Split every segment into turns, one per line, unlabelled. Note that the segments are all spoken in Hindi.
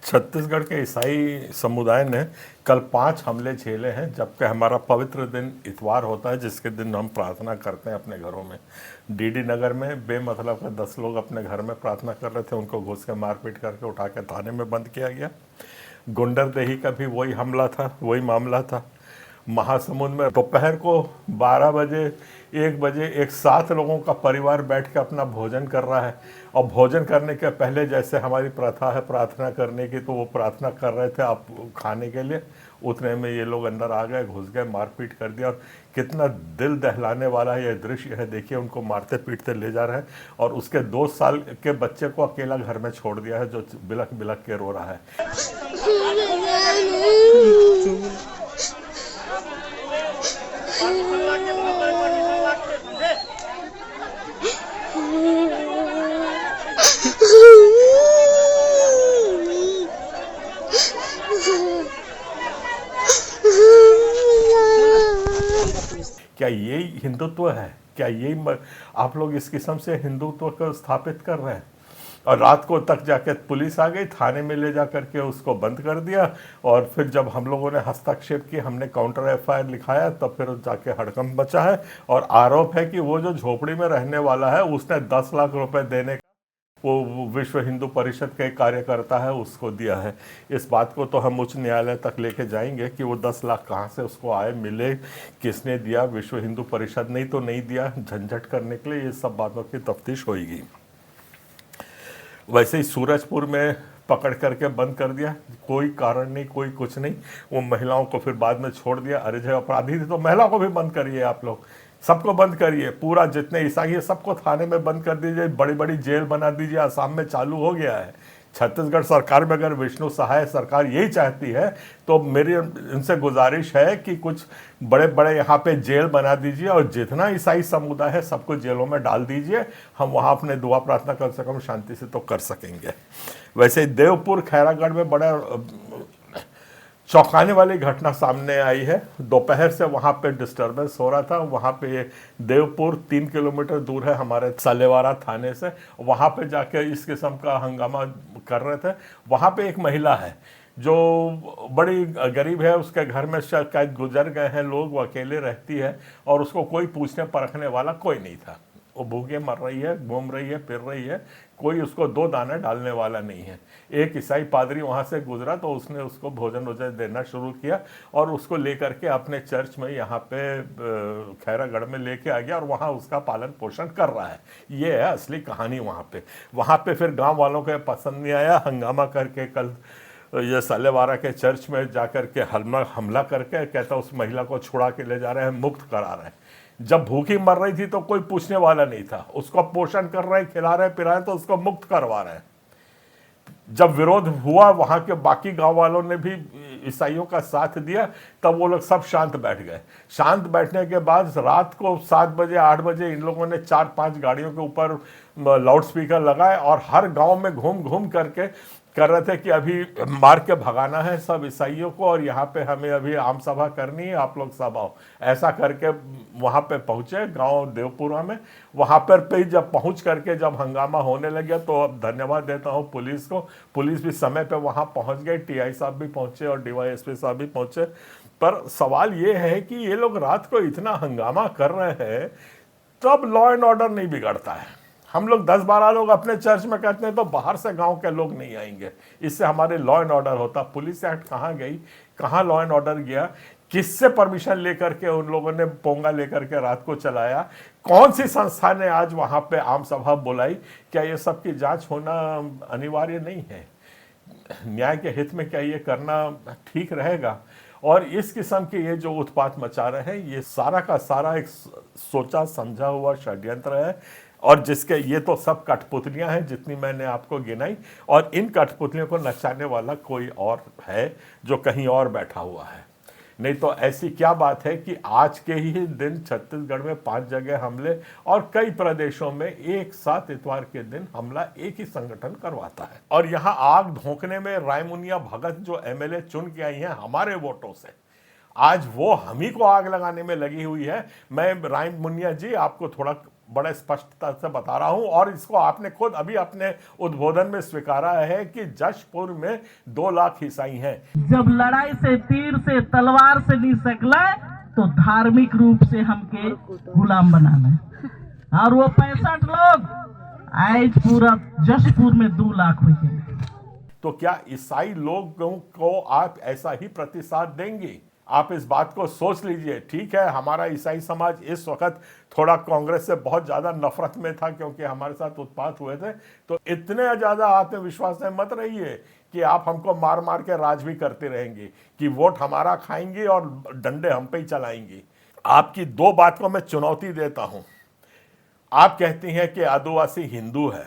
छत्तीसगढ़ के ईसाई समुदाय ने कल 5 हमले झेले हैं, जबकि हमारा पवित्र दिन इतवार होता है जिसके दिन हम प्रार्थना करते हैं अपने घरों में। डीडी नगर में बेमतलब के 10 लोग अपने घर में प्रार्थना कर रहे थे, उनको घुस के मारपीट करके उठा के थाने में बंद किया गया। गुंडरदेही का भी वही हमला था, वही मामला था। महासमुंद में दोपहर को 12 बजे 1 बजे एक साथ लोगों का परिवार बैठ के अपना भोजन कर रहा है, और भोजन करने के पहले जैसे हमारी प्रथा है प्रार्थना करने की, तो वो प्रार्थना कर रहे थे आप खाने के लिए, उतने में ये लोग अंदर आ गए, घुस गए, मारपीट कर दिया। और कितना दिल दहलाने वाला है ये दृश्य है। देखिए, उनको मारते पीटते ले जा रहे हैं और उसके 2 साल के बच्चे को अकेला घर में छोड़ दिया है जो बिलख बिलख के रो रहा है। क्या यही हिंदुत्व है? क्या यही आप लोग इस किस्म से हिंदुत्व को स्थापित कर रहे हैं? और रात को तक जाके पुलिस आ गई, थाने में ले जा करके उसको बंद कर दिया, और फिर जब हम लोगों ने हस्तक्षेप किया, हमने काउंटर एफआईआर लिखाया, तब फिर जाके हड़कंप मचा है। और आरोप है कि वो जो झोपड़ी में रहने वाला है उसने 10 लाख रुपए देने का वो विश्व हिंदू परिषद का एक कार्यकर्ता है उसको दिया है। इस बात को तो हम उच्च न्यायालय तक लेके जाएंगे कि वो 10 लाख कहाँ से उसको आए, मिले, किसने दिया। विश्व हिंदू परिषद ने तो नहीं दिया। झंझट करने के लिए ये सब बातों की तफ्तीश होगी। वैसे ही सूरजपुर में पकड़ करके बंद कर दिया, कोई कारण नहीं, कोई कुछ नहीं। वो महिलाओं को फिर बाद में छोड़ दिया। अरे जो अपराधी थे तो महिला को भी बंद करिए, आप लोग सबको बंद करिए, पूरा जितने ईसाई है सबको थाने में बंद कर दीजिए, बड़ी बड़ी जेल बना दीजिए। आसाम में चालू हो गया है। छत्तीसगढ़ सरकार में अगर विष्णु सहाय सरकार यही चाहती है तो मेरी इनसे गुजारिश है कि कुछ बड़े बड़े यहाँ पे जेल बना दीजिए और जितना ईसाई समुदाय है सबको जेलों में डाल दीजिए। हम वहाँ अपने दुआ प्रार्थना कम से कम शांति से तो कर सकेंगे। वैसे देवपुर खैरागढ़ में बड़ा चौंकाने वाली घटना सामने आई है। दोपहर से वहाँ पे डिस्टर्बेंस हो रहा था। वहाँ पे देवपुर 3 किलोमीटर दूर है हमारे सलेवारा थाने से। वहाँ पे जाके इस किस्म का हंगामा कर रहे थे। वहाँ पे एक महिला है जो बड़ी गरीब है, उसके घर में शायद गुजर गए हैं लोग, वो अकेले रहती है और उसको कोई पूछने परखने वाला कोई नहीं था। वो भूखे मर रही है, घूम रही है, फिर रही है, कोई उसको 2 दाने डालने वाला नहीं है। एक ईसाई पादरी वहाँ से गुजरा तो उसने उसको भोजन वोजन देना शुरू किया और उसको लेकर के अपने चर्च में यहाँ पे खैरागढ़ में लेके आ गया और वहाँ उसका पालन पोषण कर रहा है। ये है असली कहानी। वहाँ पे फिर गांव वालों को पसंद नहीं आया, हंगामा करके कल ये सालेवारा के चर्च में जाकर के हमला करके कहता उस महिला को छुड़ा के ले जा रहे हैं, मुक्त करा रहे हैं। जब भूखी मर रही थी तो कोई पूछने वाला नहीं था। उसको पोषण कर रहे हैं, खिला रहे हैं, पिला रहे हैं, तो उसको मुक्त करवा रहे हैं। जब विरोध हुआ, वहां के बाकी गांव वालों ने भी ईसाइयों का साथ दिया, तब वो लोग सब शांत बैठ गए। शांत बैठने के बाद रात को 7 बजे 8 बजे इन लोगों ने 4-5 गाड़ियों के ऊपर लाउड स्पीकर लगाए और हर गांव में घूम घूम करके कर रहे थे कि अभी मार के भगाना है सब ईसाइयों को और यहाँ पे हमें अभी आम सभा करनी है, आप लोग सब आओ। ऐसा करके वहाँ पे पहुँचे गांव देवपुरा में। वहाँ पर पे जब पहुँच करके जब हंगामा होने लगे तो अब धन्यवाद देता हूँ पुलिस को। पुलिस भी समय पे वहाँ पहुँच गई, टीआई साहब भी पहुँचे और डीवाईएसपी साहब भी पहुँचे। पर सवाल ये है कि ये लोग रात को इतना हंगामा कर रहे हैं तब लॉ एंड ऑर्डर नहीं बिगड़ता है। हम लोग 10-12 लोग अपने चर्च में करते हैं तो बाहर से गांव के लोग नहीं आएंगे, इससे हमारे लॉ एंड ऑर्डर होता। पुलिस एक्ट कहाँ गई, कहाँ लॉ एंड ऑर्डर गया, किससे परमिशन लेकर के उन लोगों ने पोंगा लेकर के रात को चलाया, कौन सी संस्था ने आज वहां पे आम सभा बुलाई? क्या ये सब की जांच होना अनिवार्य नहीं है? न्याय के हित में क्या ये करना ठीक रहेगा? और इस किस्म के ये जो उत्पात मचा रहे हैं, ये सारा का सारा एक सोचा समझा हुआ षड्यंत्र है। और जिसके ये तो सब कठपुतलियां हैं जितनी मैंने आपको गिनाई, और इन कठपुतलियों को नचाने वाला कोई और है जो कहीं और बैठा हुआ है। नहीं तो ऐसी क्या बात है कि आज के ही दिन छत्तीसगढ़ में 5 जगह हमले और कई प्रदेशों में एक साथ इतवार के दिन हमला एक ही संगठन करवाता है। और यहाँ आग धोंकने में रायमुनिया भगत जो एमएलए चुन के आई हैं हमारे वोटों से, आज वो हम ही को आग लगाने में लगी हुई है। मैं रायमुनिया जी आपको थोड़ा बड़े स्पष्टता से बता रहा हूं, और इसको आपने खुद अभी अपने उद्बोधन में स्वीकारा है कि जशपुर में 2 लाख ईसाई हैं।
जब लड़ाई से, तीर से, तलवार से नहीं सकला तो धार्मिक रूप से हमके गुलाम बनाना है। और वो 65 लोग आज पूरा जशपुर में 2 लाख हुए हैं।
तो क्या ईसाई लोगों को आप ऐसा ही प्रतिसाद देंगे? आप इस बात को सोच लीजिए। ठीक है, हमारा ईसाई समाज इस वक्त थोड़ा कांग्रेस से बहुत ज्यादा नफरत में था क्योंकि हमारे साथ उत्पात हुए थे, तो इतने ज्यादा आत्मविश्वास से मत रहिए कि आप हमको मार मार के राज भी करते रहेंगे, कि वोट हमारा खाएंगे और डंडे हम पे ही चलाएंगे। आपकी 2 बात को मैं चुनौती देता हूं। आप कहती हैं कि आदिवासी हिंदू है,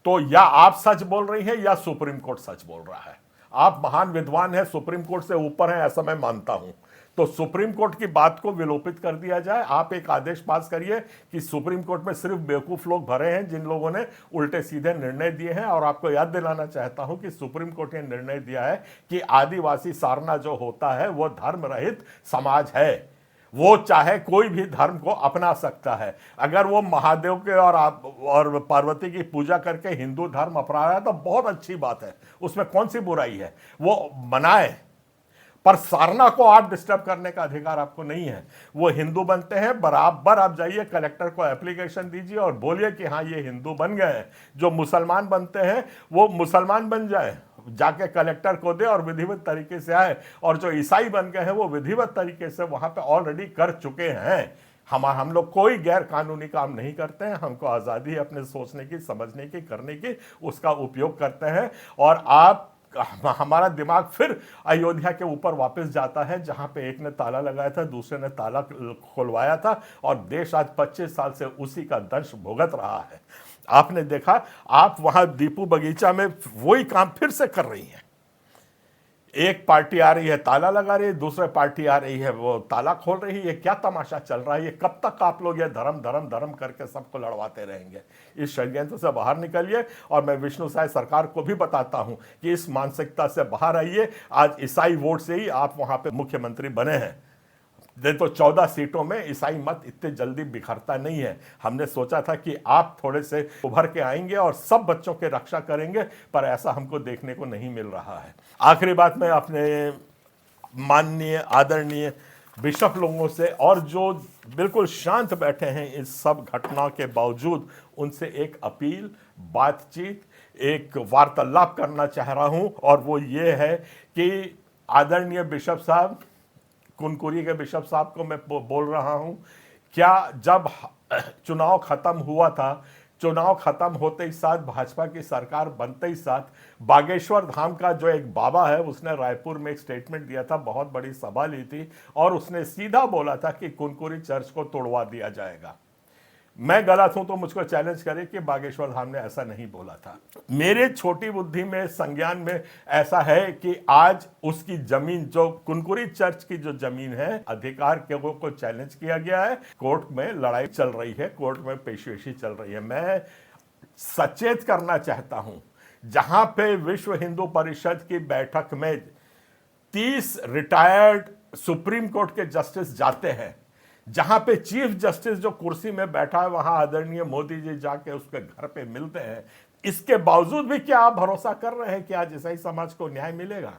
तो या आप सच बोल रही हैं या सुप्रीम कोर्ट सच बोल रहा है। आप महान विद्वान हैं, सुप्रीम कोर्ट से ऊपर हैं, ऐसा मैं मानता हूं। तो सुप्रीम कोर्ट की बात को विलोपित कर दिया जाए। आप एक आदेश पास करिए कि सुप्रीम कोर्ट में सिर्फ बेवकूफ लोग भरे हैं जिन लोगों ने उल्टे सीधे निर्णय दिए हैं। और आपको याद दिलाना चाहता हूं कि सुप्रीम कोर्ट ने निर्णय दिया है कि आदिवासी सारना जो होता है वो धर्म रहित समाज है, वो चाहे कोई भी धर्म को अपना सकता है। अगर वो महादेव के और पार्वती की पूजा करके हिंदू धर्म अपना रहा है तो बहुत अच्छी बात है, उसमें कौन सी बुराई है, वो मनाए। पर सारना को आप डिस्टर्ब करने का अधिकार आपको नहीं है। वो हिंदू बनते हैं, बराबर आप जाइए कलेक्टर को एप्लीकेशन दीजिए और बोलिए कि हाँ ये हिंदू बन गए हैं। जो मुसलमान बनते हैं वो मुसलमान बन जाए, जाके कलेक्टर को दे और विधिवत तरीके से आए। और जो ईसाई बन गए हैं वो विधिवत तरीके से वहां पे ऑलरेडी कर चुके हैं। हम लोग कोई गैर कानूनी काम नहीं करते हैं। हमको आज़ादी है अपने सोचने की, समझने की, करने की, उसका उपयोग करते हैं। और आप हमारा दिमाग फिर अयोध्या के ऊपर वापस जाता है, जहां पे एक ने ताला लगाया था, दूसरे ने ताला खुलवाया था, और देश आज 25 साल से उसी का दंश भुगत रहा है। आपने देखा, आप वहां दीपू बगीचा में वही काम फिर से कर रही हैं। एक पार्टी आ रही है ताला लगा रही है, दूसरी पार्टी आ रही है वो ताला खोल रही है। क्या तमाशा चल रहा है? ये कब तक आप लोग ये धर्म धर्म धर्म करके सबको लड़वाते रहेंगे? इस षड्यंत्र से बाहर निकलिए। और मैं विष्णु साय सरकार को भी बताता हूं कि इस मानसिकता से बाहर आइए। आज ईसाई वोट से ही आप वहां पे मुख्यमंत्री बने हैं। तो 14 सीटों में ईसाई मत इतने जल्दी बिखरता नहीं है। हमने सोचा था कि आप थोड़े से उभर के आएंगे और सब बच्चों की रक्षा करेंगे, पर ऐसा हमको देखने को नहीं मिल रहा है। आखिरी बात मैं अपने माननीय आदरणीय बिशप लोगों से, और जो बिल्कुल शांत बैठे हैं इस सब घटना के बावजूद, उनसे एक अपील, बातचीत, एक वार्तालाप करना चाह रहा हूं। और वो ये है कि आदरणीय बिशप साहब, कुनकुरी के बिशप साहब को मैं बोल रहा हूं, क्या जब चुनाव खत्म हुआ था, चुनाव खत्म होते ही साथ, भाजपा की सरकार बनते ही साथ, बागेश्वर धाम का जो एक बाबा है उसने रायपुर में एक स्टेटमेंट दिया था, बहुत बड़ी सभा ली थी, और उसने सीधा बोला था कि कुनकुरी चर्च को तोड़वा दिया जाएगा। मैं गलत हूं तो मुझको चैलेंज करे कि बागेश्वर धाम ने ऐसा नहीं बोला था। मेरे छोटी बुद्धि में, संज्ञान में ऐसा है कि आज उसकी जमीन, जो कुनकुरी चर्च की जो जमीन है, अधिकार को चैलेंज किया गया है। कोर्ट में लड़ाई चल रही है, कोर्ट में पेशवेशी चल रही है। मैं सचेत करना चाहता हूं, जहां पे विश्व हिंदू परिषद की बैठक में 30 रिटायर्ड सुप्रीम कोर्ट के जस्टिस जाते हैं, जहां पे चीफ जस्टिस जो कुर्सी में बैठा है वहां आदरणीय मोदी जी जाके उसके घर पे मिलते हैं, इसके बावजूद भी क्या आप भरोसा कर रहे हैं कि आज ईसाई समाज को न्याय मिलेगा?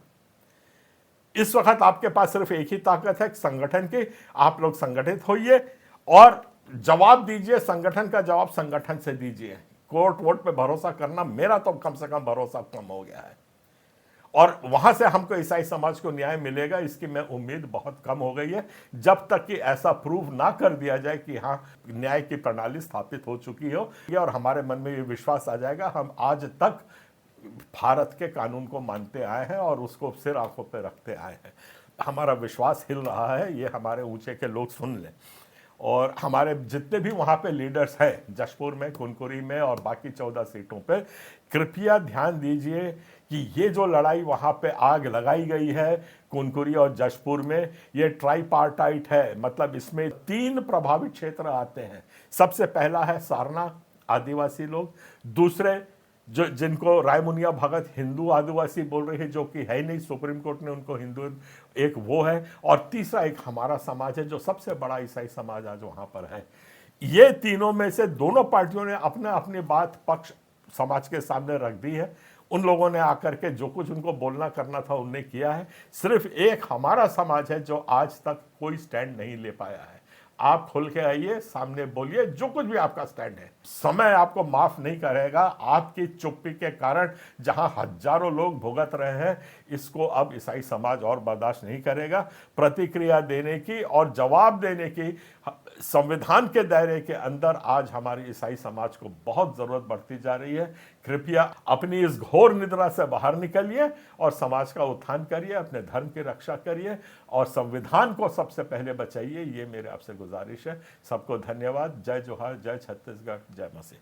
इस वक्त आपके पास सिर्फ एक ही ताकत है, संगठन की। आप लोग संगठित होइए और जवाब दीजिए। संगठन का जवाब संगठन से दीजिए। कोर्ट वोट पे भरोसा करना, मेरा तो कम से कम भरोसा कम हो गया है, और वहां से हमको ईसाई समाज को न्याय मिलेगा इसकी मैं उम्मीद बहुत कम हो गई है। जब तक कि ऐसा प्रूव ना कर दिया जाए कि हाँ न्याय की प्रणाली स्थापित हो चुकी हो, और हमारे मन में ये विश्वास आ जाएगा, हम आज तक भारत के कानून को मानते आए हैं और उसको सिर आंखों पे रखते आए हैं। हमारा विश्वास हिल रहा है, ये हमारे ऊंचे के लोग सुन लें। और हमारे जितने भी वहाँ पे लीडर्स हैं, जशपुर में, कुनकुरी में और बाकी 14 सीटों पे, कृपया ध्यान दीजिए कि ये जो लड़ाई वहाँ पे आग लगाई गई है कुनकुरी और जशपुर में, ये ट्राईपार्टाइट है। मतलब इसमें 3 प्रभावित क्षेत्र आते हैं। सबसे पहला है सारना आदिवासी लोग, दूसरे जो जिनको रायमुनिया भगत हिंदू आदिवासी बोल रही है, जो कि है नहीं, सुप्रीम कोर्ट ने उनको हिंदू, एक वो है, और तीसरा एक हमारा समाज है जो सबसे बड़ा ईसाई समाज आज वहाँ पर है। ये तीनों में से दोनों पार्टियों ने अपने अपनी बात पक्ष समाज के सामने रख दी है। उन लोगों ने आकर के जो कुछ उनको बोलना करना था उनने किया है। सिर्फ एक हमारा समाज है जो आज तक कोई स्टैंड नहीं ले पाया है। आप खुल के आइए, सामने बोलिए, जो कुछ भी आपका स्टैंड है। समय आपको माफ नहीं करेगा। आपकी चुप्पी के कारण जहां हजारों लोग भुगत रहे हैं, इसको अब ईसाई समाज और बर्दाश्त नहीं करेगा। प्रतिक्रिया देने की और जवाब देने की संविधान के दायरे के अंदर आज हमारी ईसाई समाज को बहुत जरूरत बढ़ती जा रही है। कृपया अपनी इस घोर निद्रा से बाहर निकलिए और समाज का उत्थान करिए, अपने धर्म की रक्षा करिए और संविधान को सबसे पहले बचाइए। ये मेरे आपसे गुजारिश है। सबको धन्यवाद। जय जोहार, जय छत्तीसगढ़, जय मसीह।